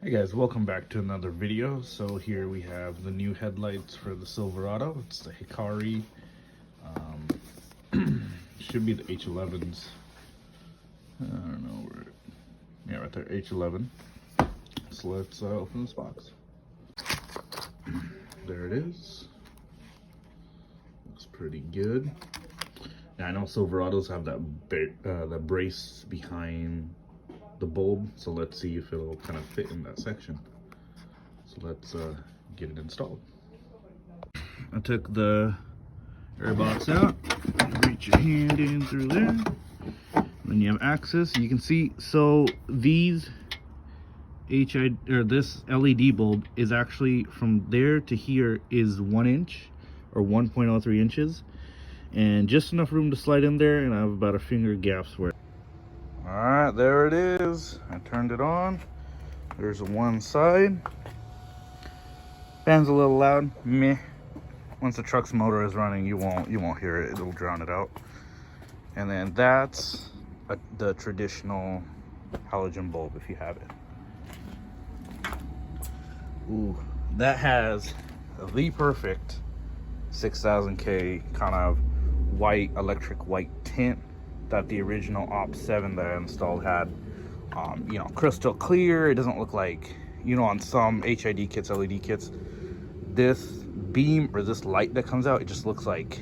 Hey guys, welcome back to another video. So here we have the new headlights for the Silverado. It's the Hikari. Should be the H11s. I don't know where. Yeah, right there, H11. So let's open this box. There it is. Looks pretty good. Now, I know Silverados have that brace behind the bulb, so let's see if it'll kind of fit in that section. So let's get it installed. I took the air box out. Reach your hand in through there. Then you have access. You can see, so these this LED bulb is actually from there to here is 1 inch or 1.03 inches, and just enough room to slide in there, and I have about a finger gaps where. All right, there it is. I turned it on. There's one side. Fan's a little loud. Meh. Once the truck's motor is running, you won't hear it. It'll drown it out. And then that's the traditional halogen bulb if you have it. Ooh, that has the perfect 6000K kind of white, electric white tint that the original Op 7 that I installed had. You know, crystal clear. It doesn't look like, you know, on some HID kits, LED kits, this beam or this light that comes out, it just looks like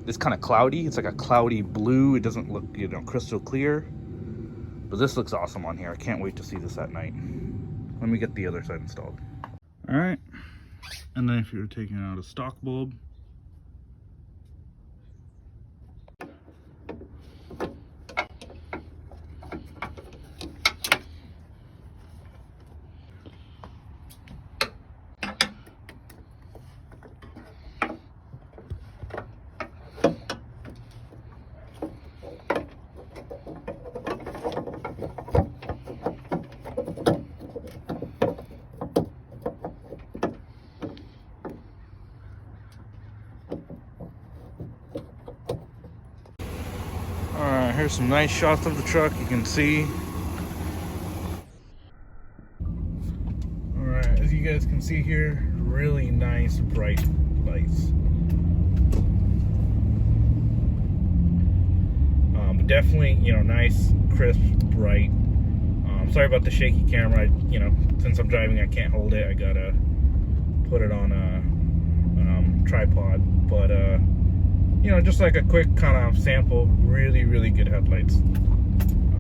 it's kind of cloudy. It's like a cloudy blue. It doesn't look, you know, crystal clear. But this looks awesome on here. I can't wait to see this at night. Let me get the other side installed. All right, and then if you're taking out a stock bulb, here's some nice shots of the truck. You can see. All right, as you guys can see here, really nice bright lights. Definitely, you know, nice, crisp, bright. Sorry about the shaky camera. You know, since I'm driving, I can't hold it. I gotta put it on a tripod. But you know, just like a quick kind of sample, really good headlights.